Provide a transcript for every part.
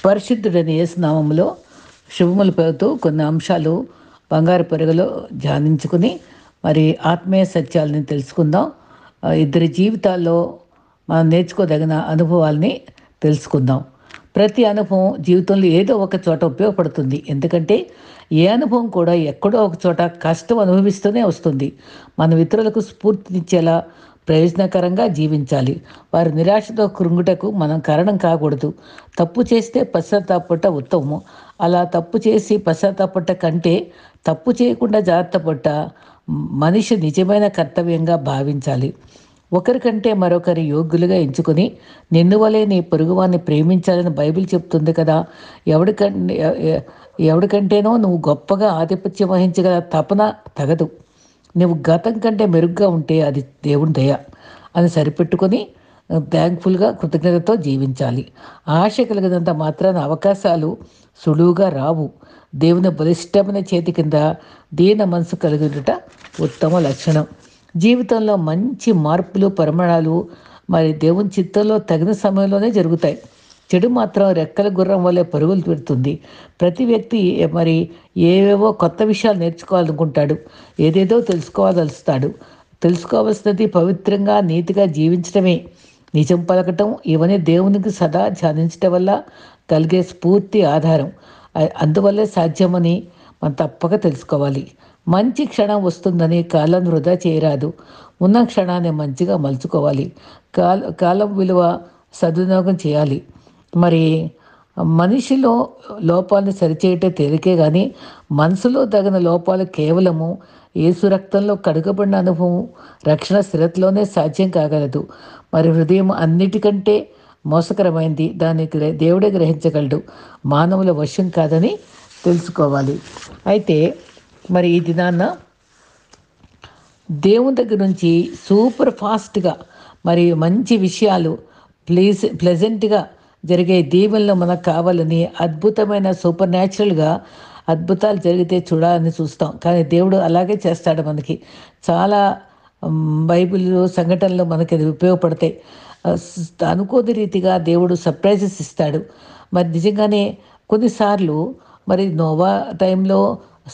పరిశుద్ధుడైన యేసు నామములో శుభములు పెడుతూ కొన్ని అంశాలు బంగారు పెరుగులో ధ్యానించుకుని మరి ఆత్మీయ సత్యాలని తెలుసుకుందాం. ఇద్దరి జీవితాల్లో మనం నేర్చుకోదగిన అనుభవాల్ని తెలుసుకుందాం. ప్రతి అనుభవం జీవితంలో ఏదో ఒక చోట ఉపయోగపడుతుంది. ఎందుకంటే ఏ అనుభవం కూడా ఎక్కడో ఒక చోట కష్టం అనుభవిస్తూనే వస్తుంది. మనం ఇతరులకు స్ఫూర్తినిచ్చేలా ప్రయోజనకరంగా జీవించాలి. వారి నిరాశతో కృంగుటకు మనం కారణం కాకూడదు. తప్పు చేస్తే పశ్చాత్తాపపట్ట ఉత్తమము. అలా తప్పు చేసి పశ్చాత్తాపపట్ట కంటే తప్పు చేయకుండా జాగ్రత్త పడ్డ మనిషి నిజమైన కర్తవ్యంగా భావించాలి. ఒకరికంటే మరొకరి యోగ్యులుగా ఎంచుకొని నిన్ను వలె నీ పొరుగువాన్ని ప్రేమించాలని బైబిల్ చెప్తుంది కదా. ఎవడికంటే ఎవడికంటేనో నువ్వు గొప్పగా ఆధిపత్యం వహించగల తపన తగదు. నువ్వు గతం కంటే మెరుగ్గా ఉంటే అది దేవుని దయ అని సరిపెట్టుకొని థ్యాంక్ఫుల్గా కృతజ్ఞతతో జీవించాలి. ఆశ కలిగినంత మాత్రాన అవకాశాలు సులువుగా రావు. దేవుని బలిష్టమైన చేతి కింద దీన మనసు కలిగినట ఉత్తమ లక్షణం. జీవితంలో మంచి మార్పులు పరిమాణాలు మరి దేవుని చిత్తంలో తగిన సమయంలోనే జరుగుతాయి. చెడు మాత్రం రెక్కల గుర్రం వల్లే పరుగులు పెడుతుంది. ప్రతి వ్యక్తి మరి ఏవేవో కొత్త విషయాలు నేర్చుకోవాలనుకుంటాడు, ఏదేదో తెలుసుకోవాల్స్తాడు. తెలుసుకోవాల్సినది పవిత్రంగా నీతిగా జీవించడమే, నిజం పలకటం, ఇవన్నీ దేవునికి సదా ధ్యానించడం వల్ల కలిగే స్ఫూర్తి ఆధారం. అందువల్లే సాధ్యమని మనం తప్పక తెలుసుకోవాలి. మంచి క్షణం వస్తుందని కాలం వృధా చేయరాదు. ఉన్న క్షణాన్ని మంచిగా మలుచుకోవాలి. కాలం విలువ సద్వినియోగం చేయాలి. మరి మనిషిలో లోపాలను సరిచేయటం తేలికే కానీ మనసులో తగిన లోపాలు కేవలము యేసు రక్తంలో కడుగబడిన అనుభవం రక్షణ స్థిరతలోనే సాధ్యం కాగలదు. మరి హృదయం అన్నిటికంటే మోసకరమైంది. దాన్ని దేవుడే గ్రహించగలడు, మానవుల వశం కాదని తెలుసుకోవాలి. అయితే మరి ఈ దినాన్న దేవుని దగ్గర నుంచి సూపర్ ఫాస్ట్గా మరి మంచి విషయాలు ప్లెజెంట్గా జరిగే దీవెనలు మనకు కావాలని అద్భుతమైన సూపర్ న్యాచురల్గా అద్భుతాలు జరిగితే చూడాలని చూస్తాం. కానీ దేవుడు అలాగే చేస్తాడు. మనకి చాలా బైబిల్ సంఘటనలు మనకి అది ఉపయోగపడతాయి. అనుకోని రీతిగా దేవుడు సర్ప్రైజెస్ ఇస్తాడు. మరి నిజంగానే కొన్నిసార్లు మరి నోవా టైంలో,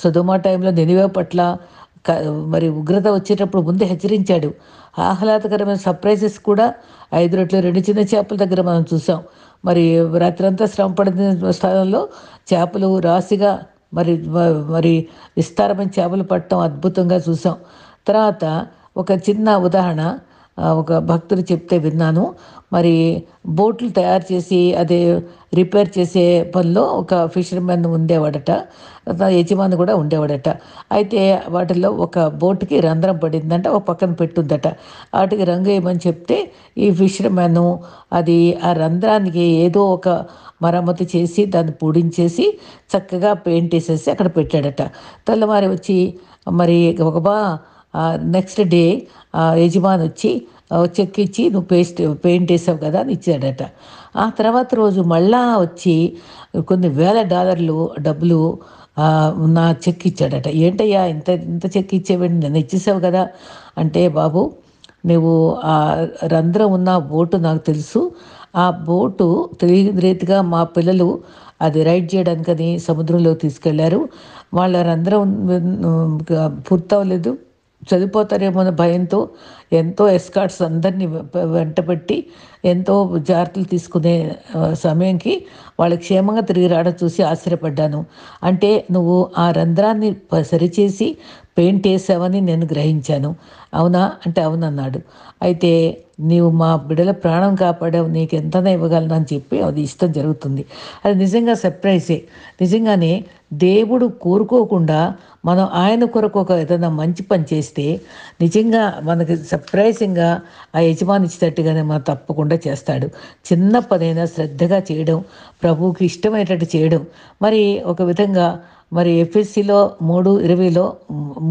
సొదొమ టైంలో నినివే పట్ల మరి ఉగ్రత వచ్చేటప్పుడు ముందే హెచ్చరించాడు. ఆహ్లాదకరమైన సర్ప్రైజెస్ కూడా 5 రొట్టెలు 2 చిన్న చేపల దగ్గర మనం చూసాం. మరి రాత్రంతా శ్రమ పడిన స్థలంలో చేపలు రాశిగా మరి మరి విస్తారమైన చేపలు పట్టడం అద్భుతంగా చూసాం. తర్వాత ఒక చిన్న ఉదాహరణ ఒక భక్తుడు చెప్తే విన్నాను. మరి బోట్లు తయారు చేసి అదే రిపేర్ చేసే పనిలో ఒక ఫిషర్మెన్ ఉండేవాడట, యజమాని కూడా ఉండేవాడట. అయితే వాటిల్లో ఒక బోటుకి రంధ్రం పడిందంట, ఒక పక్కన పెట్టుందట. వాటికి రంగు వేయమని చెప్తే ఈ ఫిషర్మెన్ అది ఆ రంధ్రానికి ఏదో ఒక మరమ్మతు చేసి దాన్ని పూడించేసి చక్కగా పెయింట్ వేసేసి అక్కడ పెట్టాడట. తెల్లవారి వచ్చి మరి ఒక నెక్స్ట్ డే యజమాని వచ్చి చెక్ ఇచ్చి నువ్వు పెయింట్ వేసావు కదా అని ఇచ్చాడట. ఆ తర్వాత రోజు మళ్ళా వచ్చి కొన్ని $1,000 డబ్బులు నా చెక్ ఇచ్చాడట. ఏంటయ్యా ఇంత ఇంత చెక్ ఇచ్చేవాడిని, నన్ను ఇచ్చేసావు కదా అంటే, బాబు నువ్వు ఆ రంధ్రం ఉన్న బోటు నాకు తెలుసు. ఆ బోటు తెలియని రీతిగా మా పిల్లలు అది రైడ్ చేయడానికని సముద్రంలో తీసుకెళ్లారు. వాళ్ళ రంధ్రం పూర్తవలేదు, చనిపోతారేమో అనే భయంతో ఎంతో ఎస్కార్ట్స్ అందరినీ వెంటబెట్టి ఎంతో జాగ్రత్తలు తీసుకునే సమయంకి వాళ్ళు క్షేమంగా తిరిగి రావడం చూసి ఆశ్చర్యపడ్డాను. అంటే నువ్వు ఆ రంధ్రాన్ని సరిచేసి పెయింట్ వేసావని నేను గ్రహించాను. అవునా అంటే అవునన్నాడు. అయితే నీవు మా బిడ్డల ప్రాణం కాపాడావు, నీకు ఎంతనే ఇవ్వగలను అని చెప్పి అది ఇష్టం జరుగుతుంది. అది నిజంగా సర్ప్రైజే. నిజంగానే దేవుడు కోరుకోకుండా మనం ఆయన కొరకు ఒక ఏదైనా మంచి పని చేస్తే నిజంగా మనకి సర్ప్రైజింగ్గా ఆ యజమాని ఇచ్చేటట్టుగానే మనం తప్పకుండా చేస్తాడు. చిన్న పనైనా శ్రద్ధగా చేయడం, ప్రభువుకి ఇష్టమైనట్టు చేయడం. మరి ఒక విధంగా మరి ఎఫ్ఎస్సిలో 3:20లో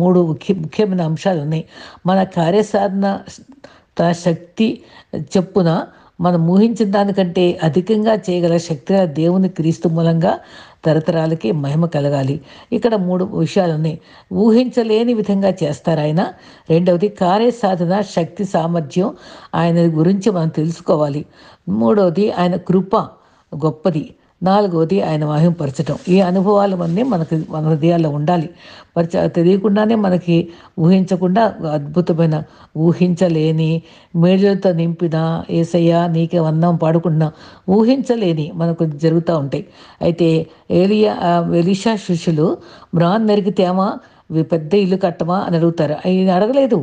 3 ముఖ్యమైన అంశాలు ఉన్నాయి. మన కార్యసాధన శక్తి చెప్పున మనం ఊహించిన దానికంటే అధికంగా చేయగల శక్తి దేవుని క్రీస్తు మూలంగా తరతరాలకి మహిమ కలగాలి. ఇక్కడ 3 విషయాలు ఉన్నాయి. ఊహించలేని విధంగా చేస్తారు ఆయన. రెండవది కార్యసాధన శక్తి సామర్థ్యం ఆయన గురించి మనం తెలుసుకోవాలి. మూడవది ఆయన కృప గొప్పది. నాలుగవది ఆయన మహింపరచటం. ఈ అనుభవాలు అన్నీ మన హృదయాల్లో ఉండాలి. తెలియకుండానే మనకి ఊహించకుండా అద్భుతమైన ఊహించలేని మేలులతో నింపిన యేసయ్య నీకే వందనం పాడుకుంటున్నా ఊహించలేని మనకు జరుగుతూ ఉంటాయి. అయితే ఎలీషా శిష్యులు మ్రాను నరికితేమా పెద్ద ఇల్లు కట్టమా అని అడుగుతారు. ఆయన అడగలేదు.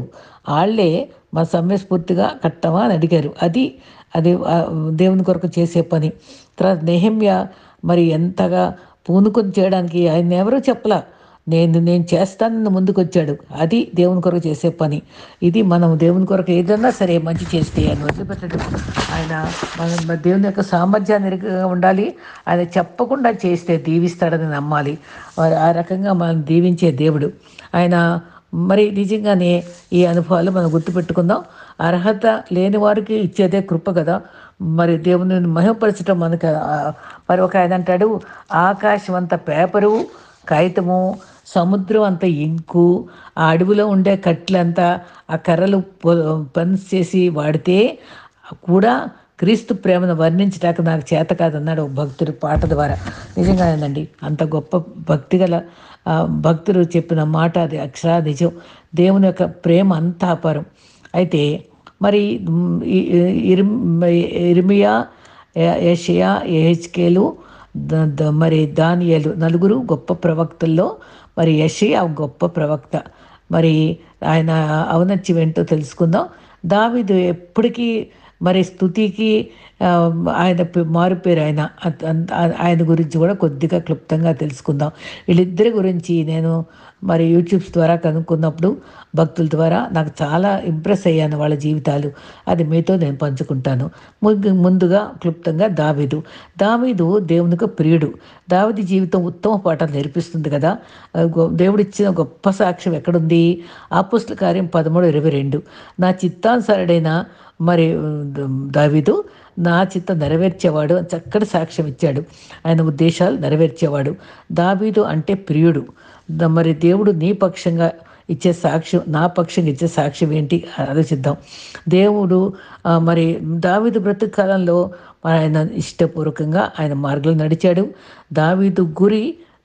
ఆళ్ళే మా సమయస్ఫూర్తిగా కట్టమా అని అడిగారు. అది దేవుని కొరకు చేసే పని. తర్వాత నెహెమ్యా మరి ఎంతగా పూనుకొని చేయడానికి ఆయనెవరూ చెప్పలా. నేను చేస్తానని ముందుకొచ్చాడు. అది దేవుని కొరకు చేసే పని. ఇది మనం దేవుని కొరకు ఏదన్నా సరే మంచి చేస్తే ఆయన వదిలిపెట్టడు. ఆయన దేవుని యొక్క సామర్థ్యాన్ని ఎరుగగా ఉండాలి. ఆయన చెప్పకుండా చేస్తే దీవిస్తాడని నమ్మాలి. ఆ రకంగా మనం దీవించే దేవుడు. ఆయన మరి నిజంగానే ఈ అనుభవాలు మనం గుర్తుపెట్టుకుందాం. అర్హత లేని వారికి ఇచ్చేదే కృప కదా. మరి దేవుని మహిమపరచడం మనకు మరి ఒక ఆయన అంటాడు, ఆకాశం అంత పేపరు కాగితము, సముద్రం అంత ఇంకు, ఆ అడవిలో ఉండే కట్లంతా ఆ కర్రలు పన్స్ చేసి వాడితే కూడా క్రీస్తు ప్రేమను వర్ణించటానికి నాకు చేత కాదన్నాడు ఒక భక్తుడు పాట ద్వారా. నిజంగానేనండి, అంత గొప్ప భక్తి గల భక్తుడు చెప్పిన మాట అది అక్షరా నిజం. దేవుని యొక్క ప్రేమ అంత అపారం. అయితే మరి ఇర్మియా, యెషయా, యెహెజ్కేలు, మరి దానియేలు నలుగురు గొప్ప ప్రవక్తల్లో మరి యెషయా గొప్ప ప్రవక్త. మరి ఆయన ఔన్నత్యం ఏంటో తెలుసుకుందాం. దావీదు ఎప్పటికీ మరి స్తుతికి ఆయన మారుపేరు. ఆయన గురించి కూడా కొద్దిగా క్లుప్తంగా తెలుసుకుందాం. వీళ్ళిద్దరి గురించి నేను మరి యూట్యూబ్స్ ద్వారా కనుక్కున్నప్పుడు భక్తుల ద్వారా నాకు చాలా ఇంప్రెస్ అయ్యాను వాళ్ళ జీవితాలు. అది మీతో నేను పంచుకుంటాను. ముందుగా క్లుప్తంగా దావీదు దేవునికి ప్రియుడు. దావీదు జీవితం ఉత్తమ పాఠాలు నేర్పిస్తుంది కదా. దేవుడిచ్చిన గొప్ప సాక్ష్యం ఎక్కడుంది? అపోస్తల కార్యం 13:22. నా చిత్తానుసారుడైన మరి దావీదు నా చిత్తం నెరవేర్చేవాడు అని చక్కటి సాక్ష్యం ఇచ్చాడు. ఆయన ఉద్దేశాలు నెరవేర్చేవాడు. దావీదు అంటే ప్రియుడు. మరి దేవుడు నీ పక్షంగా ఇచ్చే సాక్ష్యం, నా పక్షంగా ఇచ్చే సాక్ష్యం ఏంటి ఆలోచిద్దాం. దేవుడు మరి దావీదు బ్రతుకు కాలంలో ఆయన ఇష్టపూర్వకంగా ఆయన మార్గంలో నడిచాడు. దావీదు గురి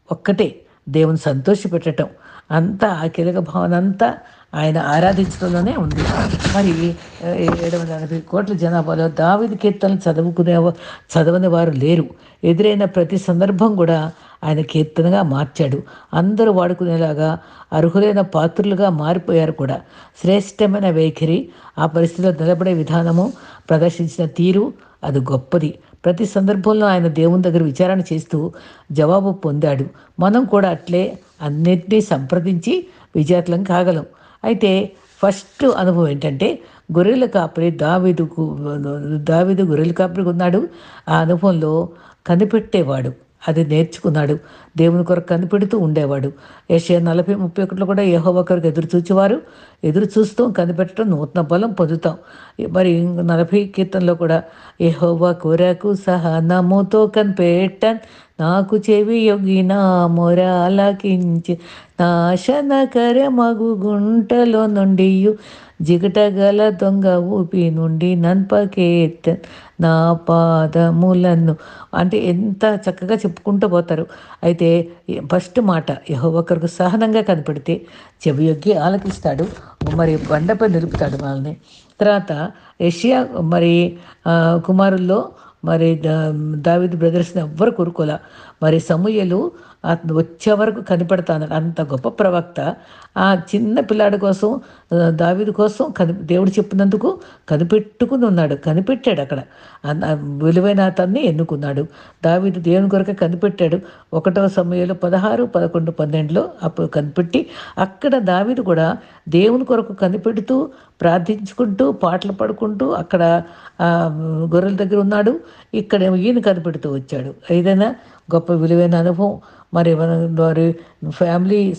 ఒక్కటే, దేవుని సంతోషపెట్టడం. అంతా ఆ కీలక భావన అంతా ఆయన ఆరాధించడంలోనే ఉంది. మరి 780 కోట్ల జనాభాలో దావీదు కీర్తనలు చదవని వారు లేరు. ఎదురైన ప్రతి సందర్భం కూడా ఆయన కీర్తనగా మార్చాడు. అందరూ వాడుకునేలాగా అర్హులైన పాత్రులుగా మారిపోయారు కూడా. శ్రేష్టమైన వైఖరి, ఆ పరిస్థితిలో నిలబడే విధానము, ప్రదర్శించిన తీరు అది గొప్పది. ప్రతి సందర్భంలో ఆయన దేవుని దగ్గర విచారణ చేస్తూ జవాబు పొందాడు. మనం కూడా అట్లే అన్నిటినీ సంప్రదించి విజేతలం కాగలం. అయితే ఫస్ట్ అనుభవం ఏంటంటే గొర్రెల కాపరి. దావీదు గొర్రెల కాపరికి ఉన్నాడు. ఆ అనుభవంలో కనిపెట్టేవాడు, అది నేర్చుకున్నాడు. దేవుని కొరకు కనిపెడుతూ ఉండేవాడు. యెషయా 40:31 కూడా యెహోవా కొరకు ఎదురు చూస్తూ కనిపెట్టడం నూతన బలం పొందుతాం. మరి 40 కీర్తనలో కూడా యెహోవా కొరకు సహనముతో కనిపెట్టన్, నాకు చెవి యొగ్గిన మొర ఆలకించి, నాశనకర మగు గుంటలో నుండి జిగటగల దొంగ ఊపి నుండి నన్పకేతన్ నా పాదములను. అంటే ఎంత చక్కగా చెప్పుకుంటూ పోతారు. అయితే ఫస్ట్ మాట, యెహోవా కొరకు సహనంగా కనిపెడితే చెవియొగ్గి ఆలకిస్తాడు, మరి బండపై నిలుపుతాడు మనల్ని. తర్వాత యెషయా మరి కుమారుల్లో మరి దావీదు బ్రదర్స్ని ఎవ్వరు కోరుకోలే. మరి సమూయేలు వచ్చే వరకు కనిపెడతాను, అంత గొప్ప ప్రవక్త. ఆ చిన్న పిల్లాడి కోసం, దావీదు కోసం దేవుడు చెప్పినందుకు కనిపెట్టుకుని ఉన్నాడు. కనిపెట్టాడు అక్కడ. విలువైన అతన్ని ఎన్నుకున్నాడు. దావీదు దేవుని కొరకే కనిపెట్టాడు. 1 సమూయేలు 16, 11, 12లో అప్పుడు కనిపెట్టి అక్కడ దావీదు కూడా దేవుని కొరకు కనిపెడుతూ ప్రార్థించుకుంటూ పాటలు పాడుకుంటూ అక్కడ గొర్రెల దగ్గర ఉన్నాడు. ఇక్కడ ఈయన కనిపెడుతూ వచ్చాడు. ఏదైనా గొప్ప విలువైన అనుభవం. మరి వారి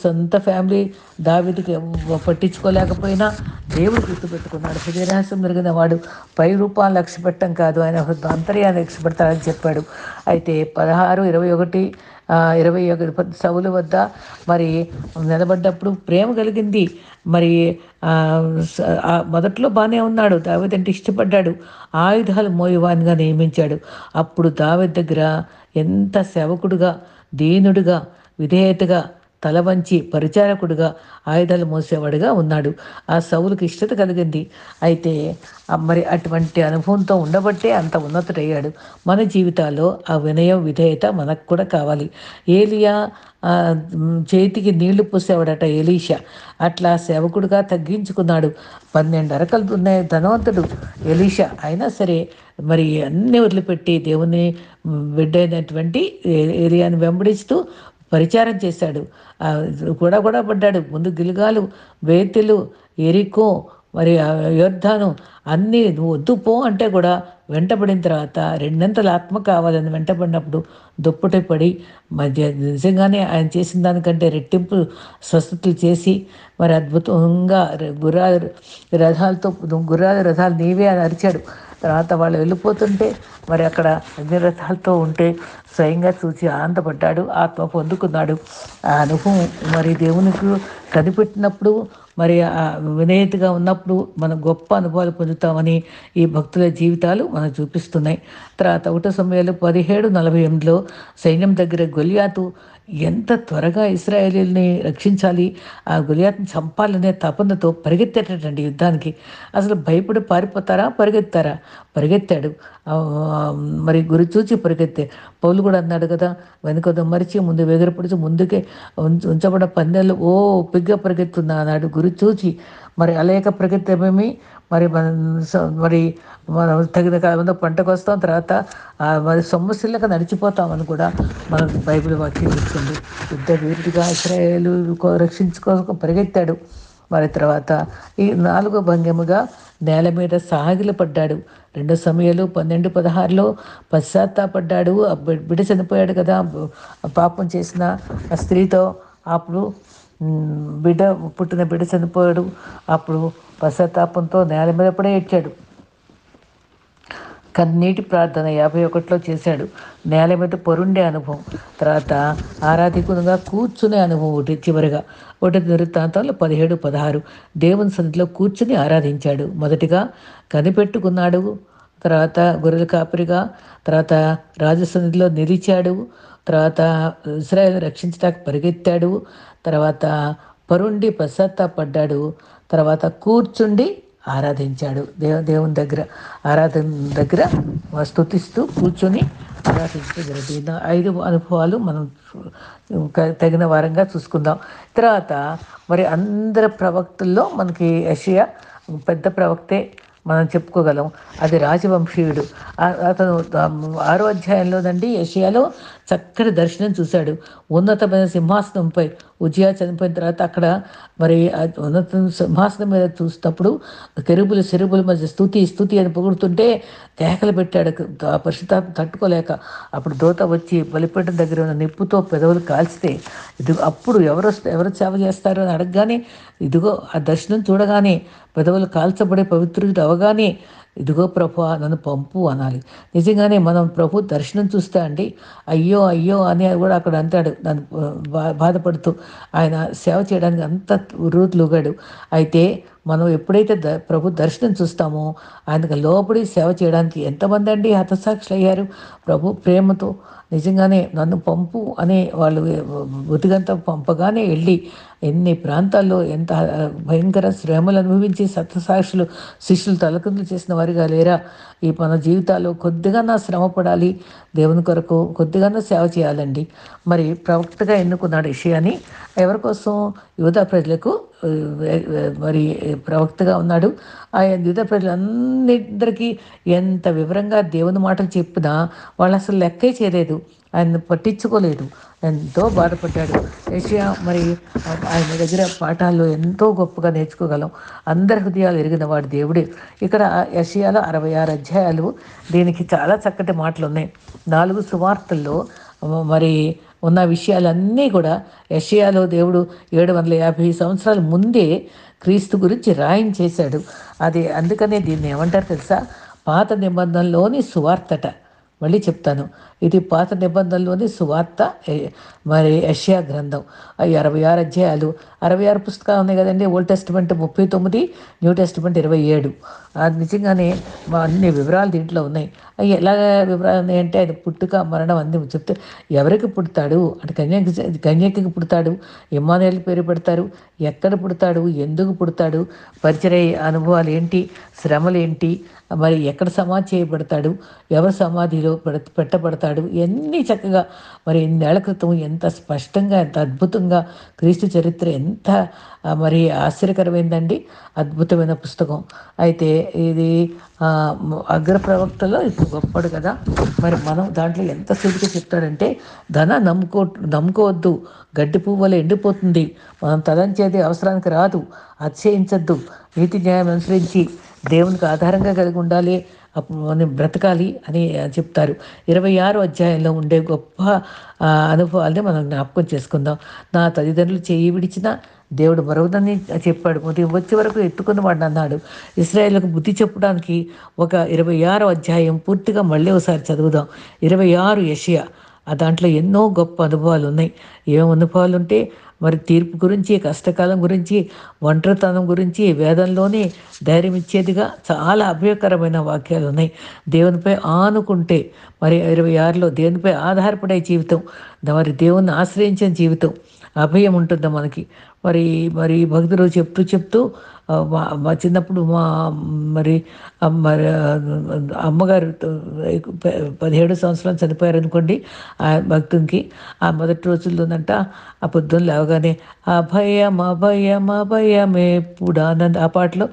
సొంత ఫ్యామిలీ దావీదుకి పట్టించుకోలేకపోయినా దేవుడు గుర్తుపెట్టుకున్నాడు. హృదయ రహస్యం మెరిగిన వాడు పై రూపాన్ని లక్ష్య పెట్టడం కాదు, ఆయన అంతర్యాన్ని లక్ష్య పెడతాడని చెప్పాడు. అయితే 16, 21 21 సౌలు వద్ద మరి నిలబడ్డప్పుడు ప్రేమ కలిగింది. మరి మొదట్లో బాగానే ఉన్నాడు, దావీదంటే ఇష్టపడ్డాడు, ఆయుధాలు మోయవానిగా నియమించాడు. అప్పుడు దావీదు దగ్గర ఎంత సేవకుడుగా, దీనుడుగా, విధేయతగా, తల వంచి పరిచారకుడుగా, ఆయుధాలు మోసేవాడుగా ఉన్నాడు. ఆ సౌలుకి ఇష్టత కలిగింది. అయితే మరి అటువంటి అనుభవంతో ఉండబట్టే అంత ఉన్నతుడయ్యాడు. మన జీవితాల్లో ఆ వినయం, విధేయత మనకు కూడా కావాలి. ఏలియా చేతికి నీళ్లు పోసేవాడట ఎలీషా. అట్లా సేవకుడుగా తగ్గించుకున్నాడు. 12 అరకలు ఉన్నాయి ధనవంతుడు ఎలీషా. అయినా సరే మరి అన్నీ వదిలిపెట్టి దేవుని బిడ్డైనటువంటి ఏలియాని వెంబడిస్తూ పరిచారం చేశాడు. కూడా పడ్డాడు. ముందు గిల్గాలు, బేతెలు, ఎరికో, మరి యోర్దాను అన్నీ నువ్వు వద్దు పో అంటే కూడా వెంటబడిన తర్వాత రెండంతల ఆత్మ కావాలని వెంటబడినప్పుడు దుప్పటి పడి మధ్య నిజంగానే ఆయన చేసిన దానికంటే రెట్టింపు స్వస్థతలు చేసి మరి అద్భుతంగా గుర్రాల రథాలు నీవే అని అరిచాడు. తర్వాత వాళ్ళు వెళ్ళిపోతుంటే మరి అక్కడ అన్ని రథాలతో ఉంటే స్వయంగా చూసి ఆనందపడ్డాడు, ఆత్మ పొందుకున్నాడు. ఆ అనుభవం మరి దేవునికి కనిపెట్టినప్పుడు, మరి విధేయతగా ఉన్నప్పుడు మనం గొప్ప అనుభవాలు పొందుతామని ఈ భక్తుల జీవితాలు మనకు చూపిస్తున్నాయి. తర్వాత 1 సమయాలు 17:48 సైన్యం దగ్గర గొలియాతు ఎంత త్వరగా ఇశ్రాయేలీయుల్ని రక్షించాలి, ఆ గొలియాతుని చంపాలనే తపనతో పరిగెత్తేటండి యుద్ధానికి. అసలు భయపడి పారిపోతారా, పరిగెత్తాడు. మరి గురి చూచి పరిగెత్తే పౌలు కూడా అన్నాడు కదా, వెనుక మరిచి ముందు వెగరపడిచి ముందుకే ఉంచబడిన పందెలు పిగ్గా పరిగెత్తున్నా అన్నాడు. గురి చూచి మరి అలేక పరిగెత్తమేమి మరి మనం తగిన కాలంలో పంటకు వస్తాం, తర్వాత మరి సమస్యలకు నడిచిపోతామని కూడా మనం బైబిల్ వాక్యం చెప్తుంది. యుద్ధ వీరుడిగా ఇశ్రాయేలు రక్షించుకోసం పరిగెత్తాడు. మరి తర్వాత ఈ 4వ భంగిమగా నేల మీద సాగిలు పడ్డాడు. 2 సమయాలు 12:16 పశ్చాత్తాపడ్డాడు. బిడ్డ చనిపోయాడు కదా పాపం చేసిన ఆ స్త్రీతో. అప్పుడు పుట్టిన బిడ్డ చనిపోయాడు. అప్పుడు పశ్చాత్తాపంతో నేల మీద పడే ఏడ్చాడు. కన్నీటి ప్రార్థన 51లో చేశాడు. నేల మీద పొరుండే అనుభవం. తర్వాత ఆరాధికునిగా కూర్చునే అనుభవం చివరిగా 1 దినవృత్తాంతాలు 17:16 దేవుని సన్నిధిలో కూర్చుని ఆరాధించాడు. మొదటిగా కనిపెట్టుకున్నాడు, తర్వాత గొర్రెల కాపరిగా, తర్వాత రాజు సన్నిధిలో నిలిచాడు, తర్వాత ఇశ్రాయేలును రక్షించడానికి పరిగెత్తాడు, తర్వాత పరుండి పశ్చాత్తాపడ్డాడు, తర్వాత కూర్చుండి ఆరాధించాడు. దేవుని దగ్గర ఆరాధన దగ్గర స్తుతిస్తూ కూర్చొని ఆరాధించడం జరిగింది. 5 అనుభవాలు మనం తగిన వారంగా చూసుకుందాం. తర్వాత మరి అందరి ప్రవక్తల్లో మనకి యెషయా పెద్ద ప్రవక్తే మనం చెప్పుకోగలం. అది రాజవంశీయుడు. అతను 6వ అధ్యాయంలోనండి యెషయాలో చక్కటి దర్శనం చూశాడు. ఉన్నతమైన సింహాసనంపై ఉజ్జియా చనిపోయిన తర్వాత అక్కడ మరి ఉన్నత సింహాసనం మీద చూసినప్పుడు కెరూబుల మధ్య స్తుతి అని పొగుడుతుంటే కేకలు పెట్టాడు. పరిశుద్ధాత్మ తట్టుకోలేక అప్పుడు దూత వచ్చి బలిపీఠం దగ్గర ఉన్న నిప్పుతో పెదవులు కాల్చితే అప్పుడు ఎవరు సేవ చేస్తారు అని అడగగానే ఇదిగో ఆ దర్శనం చూడగానే పెదవులు కాల్చబడే పవిత్రుడు అవగానే ఇదిగో ప్రభువా నన్ను పంపు అనాలి. నిజంగానే మనం ప్రభు దర్శనం చూస్తే అండి అయ్యో అని కూడా అక్కడ అంటాడు. నన్ను బాధపడుతూ ఆయన సేవ చేయడానికి అంత ఉర్రూతలుగాడు. అయితే మనం ఎప్పుడైతే ప్రభు దర్శనం చూస్తామో ఆయనకు లోబడి సేవ చేయడానికి ఎంతమంది అండి హతసాక్షులు అయ్యారు. ప్రభు ప్రేమతో నిజంగానే నన్ను పంపు అనే వాళ్ళు బుతిగంత పంపగానే వెళ్ళి ఎన్ని ప్రాంతాల్లో ఎంత భయంకర శ్రమలు అనుభవించి సత్యసాక్షులు శిష్యులు తలకిందులు చేసిన వారిగా లేరా? ఈ మన జీవితాల్లో కొద్దిగా శ్రమ పడాలి, దేవుని కొరకు కొద్దిగా సేవ చేయాలండి. మరి ప్రవక్తగా ఎన్నుకున్నాడు యెషయాని. ఎవరి కోసం? యూదా ప్రజలకు మరి ప్రవక్తగా ఉన్నాడు. ఆయన యూదా ప్రజలందరికీ ఎంత వివరంగా దేవుని మాటలు చెప్పినా వాళ్ళు అసలు లెక్కే చేయలేదు, ఆయన పట్టించుకోలేదు, ఎంతో బాధపడ్డాడు. యెషయా మరి ఆయన దగ్గర పాఠాల్లో ఎంతో గొప్పగా నేర్చుకోగలం. అందరి హృదయాలు ఎరిగిన వాడు దేవుడే. ఇక్కడ యెషయాలో 66 అధ్యాయాలు, దీనికి చాలా చక్కటి మాటలు ఉన్నాయి. 4 సువార్తల్లో మరి ఉన్న విషయాలన్నీ కూడా యెషయాలో దేవుడు 750 సంవత్సరాల ముందే క్రీస్తు గురించి రాయించేశాడు. అది అందుకనే దీన్ని ఏమంటారు తెలుసా? పాత నిబంధనలోని సువార్తట. మళ్ళీ చెప్తాను. ఇది పాత నిబంధనలోని సువార్త, మరి యెషయా గ్రంథం. 66 అధ్యాయాలు, 66 పుస్తకాలు ఉన్నాయి కదండి. Old testament 39, new testament 27. అది నిజంగానే అన్ని వివరాలు దీంట్లో ఉన్నాయి. అవి ఎలాగ వివరాలు ఉన్నాయంటే, ఆయన పుట్టుక మరణం అన్నీ చెప్తే, ఎవరికి పుడతాడు అంటే కన్యకకి పుడతాడు, ఇమ్మానుయేల్ పేరు పెడతారు, ఎక్కడ పుడతాడు, ఎందుకు పుడతాడు, పరిచర్య అనుభవాలు ఏంటి, శ్రమలు ఏంటి, మరి ఎక్కడ సమాధి చేయబడతాడు, ఎవరు సమాధిలో పెట్టబడతాడు, ఇవన్నీ చక్కగా మరి ఇన్నేళ్ల క్రితం ఎంత స్పష్టంగా, ఎంత అద్భుతంగా క్రీస్తు చరిత్ర ఎంత మరి ఆశ్చర్యకరమైందండి. అద్భుతమైన పుస్తకం. అయితే ఇది అగ్ర ప్రవక్తలో ఇప్పుడు గొప్పడు కదా. మరి మనం దాంట్లో ఎంత సూటిగా చెప్తాడంటే, నమ్ముకోవద్దు, గడ్డి పువ్వుల ఎండిపోతుంది, మనం తలంచేది అవసరానికి రాదు, అతిశయించద్దు, నీతి న్యాయం అనుసరించి దేవునికి ఆధారంగా కలిగి ఉండాలి, అప్పుడు మనం బ్రతకాలి అని చెప్తారు. 26 అధ్యాయంలో ఉండే గొప్ప అనుభవాల్ని మనం జ్ఞాపకం చేసుకుందాం. నా తల్లిదండ్రులు చేయి విడిచిన దేవుడు మరొకదాన్ని చెప్పాడు, వచ్చే వరకు ఎత్తుకున్నవాడు అన్నాడు. ఇశ్రాయేలుకు బుద్ధి చెప్పడానికి ఒక 26 అధ్యాయం పూర్తిగా మళ్ళీ ఒకసారి చదువుదాం. 26 యెషయా. దాంట్లో ఎన్నో గొప్ప అనుభవాలు ఉన్నాయి. ఏం అనుభవాలు ఉంటే, మరి తీర్పు గురించి, కష్టకాలం గురించి, ఒంటరితనం గురించి, వేదంలోనే ధైర్యం ఇచ్చేదిగా చాలా అభయకరమైన వాక్యాలు ఉన్నాయి. దేవునిపై ఆనుకుంటే, మరి 26లో దేవునిపై ఆధారపడే జీవితం, మరి దేవుణ్ణి ఆశ్రయించిన జీవితం, అభయం ఉంటుంది మనకి. మరి మరి భక్తులు చెప్తూ మా చిన్నప్పుడు మరి మరి అమ్మగారు 17 సంవత్సరాలు చనిపోయారనుకోండి. ఆ భక్తునికి ఆ మొదటి రోజుల్లోనంట, ఆ పొద్దున్న లేవగానే అభయం అభయం అభయం ఎప్పుడు ఆనంద, ఆ పాటలో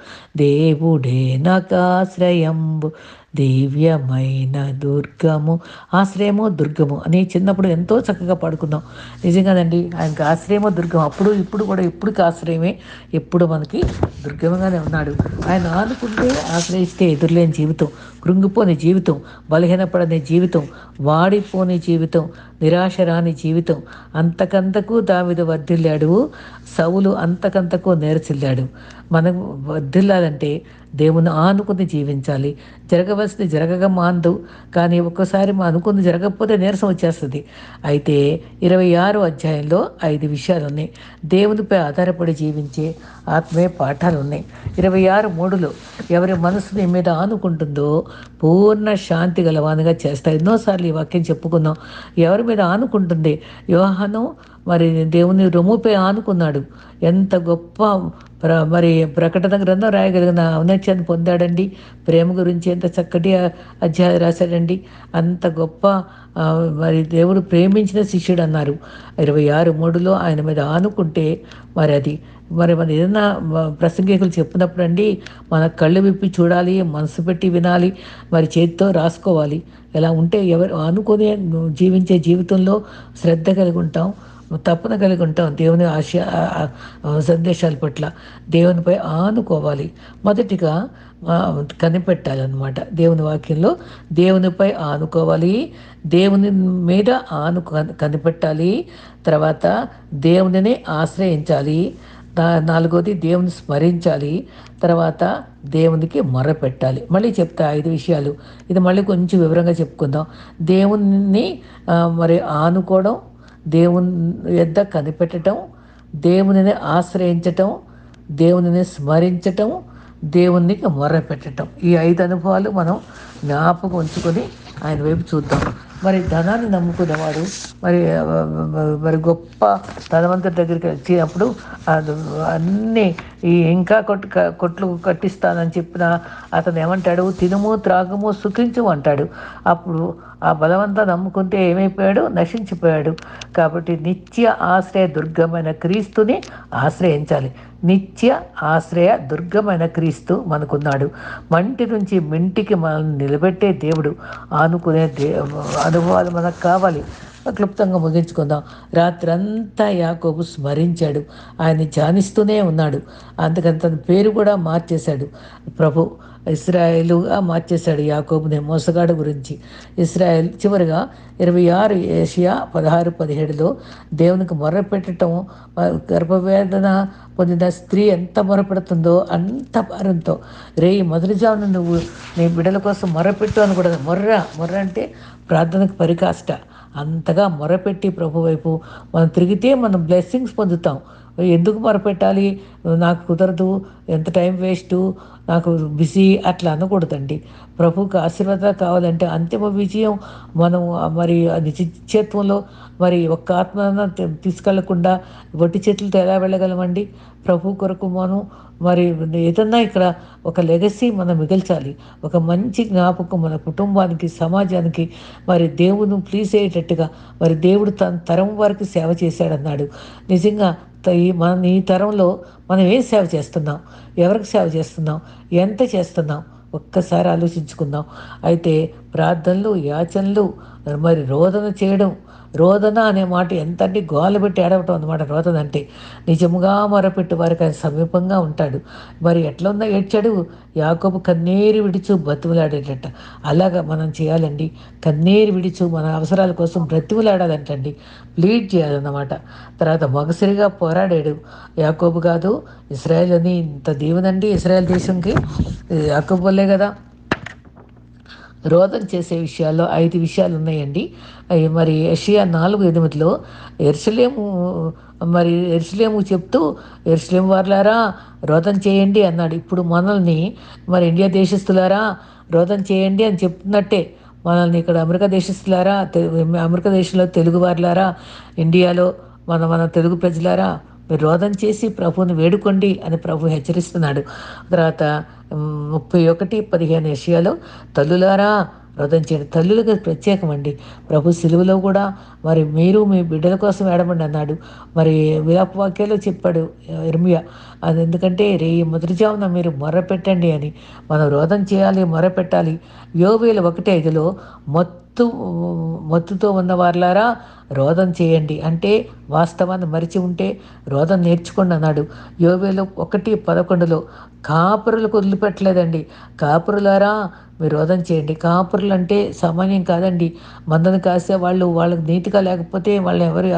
దేవుడే నాకు ఆశ్రయంబు దివ్యమైన దుర్గము, ఆశ్రయము దుర్గము అని చిన్నప్పుడు ఎంతో చక్కగా పాడుకున్నాం. నిజంగానండి, ఆయనకి ఆశ్రయము దుర్గం, అప్పుడు ఇప్పుడు కూడా ఎప్పటికి ఆశ్రయమే, ఎప్పుడు మనకి దుర్గంగానే ఉన్నాడు. ఆయన ఆనుకుంటే, ఆశ్రయిస్తే ఎదురులేని జీవితం, కృంగిపోని జీవితం, బలహీనపడని జీవితం, వాడిపోని జీవితం, నిరాశ రాని జీవితం. అంతకంతకు దావీదు వర్ధిల్లాడు, సౌలు అంతకంతకు నేరసిల్లాడు. మనం వర్ధిల్లాలంటే దేవుని ఆనుకుని జీవించాలి. జరగవలసింది జరగక మాందు, కానీ ఒక్కసారి మా అనుకుంది జరగకపోతే నీరసం వచ్చేస్తుంది. అయితే 26 అధ్యాయంలో 5 విషయాలు ఉన్నాయి. దేవునిపై ఆధారపడి జీవించే ఆత్మీయ పాఠాలు ఉన్నాయి. 26:3లో ఎవరి మనసు నీ మీద ఆనుకుంటుందో పూర్ణ శాంతి గలవానిగా చేస్తాయి. ఎన్నోసార్లు ఈ వాక్యం చెప్పుకున్నాం. ఎవరి మీద ఆనుకుంటుంది? యోహాను మరి దేవుని రొమ్ముపై ఆనుకున్నాడు. ఎంత గొప్ప మరి ప్రకటన గ్రంథం రాయగలిగిన ఔన్నత్యాన్ని పొందాడండి. ప్రేమ గురించి ఎంత చక్కటి అధ్యాయం రాశాడండి. అంత గొప్ప మరి దేవుడు ప్రేమించిన శిష్యుడు అన్నారు. 26:3లో ఆయన మీద ఆనుకుంటే మరి అది మరి మన ఏదైనా ప్రసంగికులు చెప్పినప్పుడు అండి, మన కళ్ళు విప్పి చూడాలి, మనసు పెట్టి వినాలి, మరి చేతితో రాసుకోవాలి. ఎలా ఉంటే ఎవరు ఆనుకొని జీవించే జీవితంలో శ్రద్ధ కలిగి ఉంటాం, తపన కలిగి ఉంటాం. దేవుని సందేశాల పట్ల దేవునిపై ఆనుకోవాలి. మొదటిగా కనిపెట్టాలన్నమాట. దేవుని వాక్యంలో దేవునిపై ఆనుకోవాలి, దేవుని మీద కనిపెట్టాలి. తర్వాత దేవునిని ఆశ్రయించాలి. నాలుగోది దేవుని స్మరించాలి. తర్వాత దేవునికి మొరపెట్టాలి. మళ్ళీ చెప్తా 5 విషయాలు. ఇది మళ్ళీ కొంచెం వివరంగా చెప్పుకుందాం. దేవుని మరి ఆనుకోవడం, దేవుని యొద్ద కనిపెట్టడం, దేవునిని ఆశ్రయించటం, దేవునిని స్మరించటం, దేవునికి మొరపెట్టడం. ఈ 5 అనుభవాలు మనం జ్ఞాపకం ఉంచుకొని ఆయన వైపు చూద్దాం. మరి ధనాన్ని నమ్ముకునేవాడు మరి గొప్ప ధనవంతుడి దగ్గరికి వచ్చినప్పుడు అన్నీ ఇంకా కొట్లు కట్టిస్తానని చెప్పిన అతను ఏమంటాడు? తినుము త్రాగుము సుఖించు అంటాడు. అప్పుడు ఆ బలవంతా నమ్ముకుంటే ఏమైపోయాడు? నశించిపోయాడు. కాబట్టి నిత్య ఆశ్రయ దుర్గమైన క్రీస్తుని ఆశ్రయించాలి. నిత్య ఆశ్రయ దుర్గమైన క్రీస్తు మనకున్నాడు. మంటి నుంచి మింటికి మనల్ని నిలబెట్టే దేవుడు, ఆనుకునే అనుభవాలు మనకు కావాలి. క్లుప్తంగా ముగించుకుందాం. రాత్రంతా యాకోబు స్మరించాడు, ఆయన్ని ధ్యానిస్తూనే ఉన్నాడు. అందుకని తన పేరు కూడా మార్చేశాడు. ప్రభు ఇశ్రాయేలుగా మార్చేశాడు యాకోబుని, మోసగాడు గురించి. ఇశ్రాయేల్ చివరిగా 26 యెషయా 16-17లో దేవునికి మొర్రపెట్టడం, గర్భవేదన పొందిన స్త్రీ ఎంత మొరపెడుతుందో అంత భారంతో, రేయి మొదటి జామున నువ్వు నీ బిడ్డల కోసం మొర్రపెట్టు అని కూడా. మొర్ర అంటే ప్రార్థనకు పరికాష్ట. అంతగా మొరపెట్టి ప్రభు వైపు మనం తిరిగితే మనం బ్లెస్సింగ్స్ పొందుతాం. ఎందుకు మొరపెట్టాలి? నాకు కుదరదు, ఎంత టైం వేస్టు, నాకు బిజీ అట్లా అనకూడదండి. ప్రభువుకి ఆశీర్వాదాలు కావాలంటే అంతిమ విజయం మనం మరి అది నిత్యత్వంలో మరి ఒక్క ఆత్మన తీసుకెళ్లకుండా ఒట్టి చేతులతో ఎలా వెళ్ళగలమండి? ప్రభు కొరకు మనం మరి ఏదన్నా ఇక్కడ ఒక లెగసీ మనం మిగల్చాలి. ఒక మంచి జ్ఞాపకం మన కుటుంబానికి, సమాజానికి మరి దేవుని ప్లీజ్ అయ్యేటట్టుగా మరి దేవుడు తన తరం వారికి సేవ చేశాడన్నాడు. నిజంగా ఈ తరంలో మనం ఏం సేవ చేస్తున్నాం? ఎవరికి సేవ చేస్తున్నాం? ఎంత చేస్తున్నాం? ఒక్కసారి ఆలోచించుకుందాం. అయితే ప్రార్థనలు, యాచనలు, మరి రోదన చేయడం. రోదన అనే మాట ఎంత అంటే గోల పెట్టి ఏడవటం అన్నమాట రోదన అంటే. నిజముగా మొరపెట్టు వారికి ఆయన సమీపంగా ఉంటాడు. మరి ఎట్లా ఉందో ఏడ్చాడు యాకోబు, కన్నీరు విడుచు బతిమలాడేటట. అలాగా మనం చేయాలండి. కన్నీరు విడుచు మన అవసరాల కోసం బ్రతిమలాడాలంటండి. ప్లీడ్ చేయాలన్నమాట. తర్వాత మొగసిరిగా పోరాడాడు. యాకోబు కాదు, ఇశ్రాయేల్ అని ఇంత దీవెనండి ఇశ్రాయేల్ దేశంకి. యాకోబు వల్లే కదా. రోదన చేసే విషయాల్లో 5 విషయాలు ఉన్నాయండి. అయి మరి యెషయా 4:8లో యెరూషలేము చెప్తూ, యెరూషలేము వారులారా రోదన చేయండి అన్నాడు. ఇప్పుడు మనల్ని మరి ఇండియా దేశస్తులారా రోదన చేయండి అని చెప్తున్నట్టే. మనల్ని ఇక్కడ అమెరికా దేశస్తులారా, అమెరికా దేశంలో తెలుగు వారులారా, ఇండియాలో మన మన తెలుగు ప్రజలారా మీరు రోదన చేసి ప్రభువుని వేడుకోండి అని ప్రభు హెచ్చరిస్తున్నాడు. తర్వాత 31:15 యెషయాలో తల్లులారా రోదన చేయండి. తల్లులకు ప్రత్యేకమండి. ప్రభు సిలువలో కూడా మరి మీరు మీ బిడ్డల కోసం ఏడవండి అన్నాడు. మరి విలాప వాక్యాల్లో చెప్పాడు ఇర్మియా. అది ఎందుకంటే మొదటి జామున మీరు మొర్రపెట్టండి అని. మనం రోదన చేయాలి, మొర్రపెట్టాలి. యోవేలు 1:5లో మత్తుతో ఉన్న వారులారా రోదన చేయండి అంటే వాస్తవాన్ని మరిచి ఉంటే రోదన నేర్చుకోండి అన్నాడు. యోవేలు 1:11లో కాపురులకు వదిలిపెట్టలేదండి. కాపురులారా మీరు రోదన చేయండి. కాపురులు అంటే సామాన్యం కాదండి. మందను కాసే వాళ్ళు, వాళ్ళకి నీతిగా లేకపోతే వాళ్ళని ఎవరు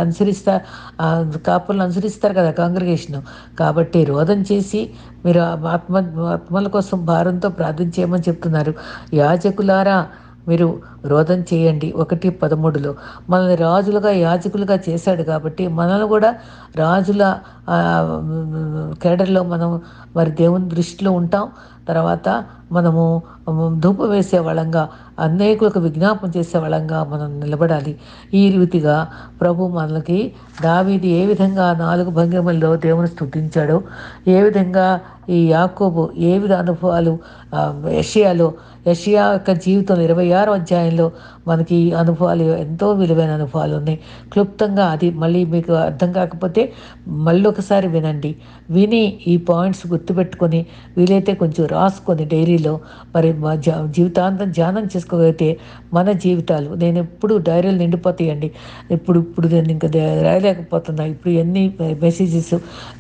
కాపురులు అనుసరిస్తారు కదా కాంగ్రిగేషన్. కాబట్టి రోదన చేసి మీరు ఆత్మల కోసం భారంతో ప్రార్థన చేయమని చెప్తున్నారు. యాజకులారా మీరు రోదన చేయండి 1:13లో. మనల్ని రాజులుగా యాజకులుగా చేశాడు కాబట్టి మనల్ని కూడా రాజుల కేడర్లో మనం మరి దేవుని దృష్టిలో ఉంటాం. తర్వాత మనము ధూపం వేసే వాళ్ళంగా, అనేకులకు విజ్ఞాపన చేసే వాళ్ళంగా మనం నిలబడాలి. ఈ రీతిగా ప్రభు మనకి దావీదు ఏ విధంగా 4 భంగిమల్లో దేవుని స్తుతించాడో, ఏ విధంగా ఈ యాకోబు ఏ విధ అనుభవాలు యెషయా యొక్క జీవితంలో 26వ అధ్యాయంలో మనకి ఈ అనుభవాలు ఎంతో విలువైన అనుభవాలు ఉన్నాయి. క్లుప్తంగా అది మళ్ళీ మీకు అర్థం కాకపోతే మళ్ళీ ఒకసారి వినండి. విని ఈ పాయింట్స్ గుర్తుపెట్టుకొని వీలైతే కొంచెం రాసుకొని డైరీలో మరి జీవితాంతం ధ్యానం చేసుకోగలిగితే మన జీవితాలు, నేను ఎప్పుడు డైరీలు నిండిపోతాయండి. ఇప్పుడు నేను ఇంకా రాయలేకపోతున్నా. ఇప్పుడు ఎన్ని మెసేజెస్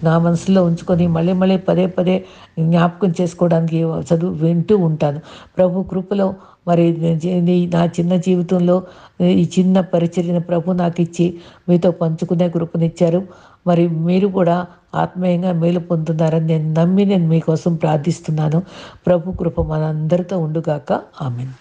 నా మనసులో ఉంచుకొని మళ్ళీ మళ్ళీ పదే పదే జ్ఞాపకం చేసుకోవడానికి వింటూ ఉంటాను. ప్రభు కృపలో మరి నా చిన్న జీవితంలో ఈ చిన్న పరిచర్యను ప్రభు నాకు ఇచ్చి మీతో పంచుకునే కృపనిచ్చారు. మరి మీరు కూడా ఆత్మీయంగా మేలు పొందుతున్నారని నేను మీకోసం ప్రార్థిస్తున్నాను. ప్రభు కృప మనందరితో ఉండుగాక. ఆమేన్.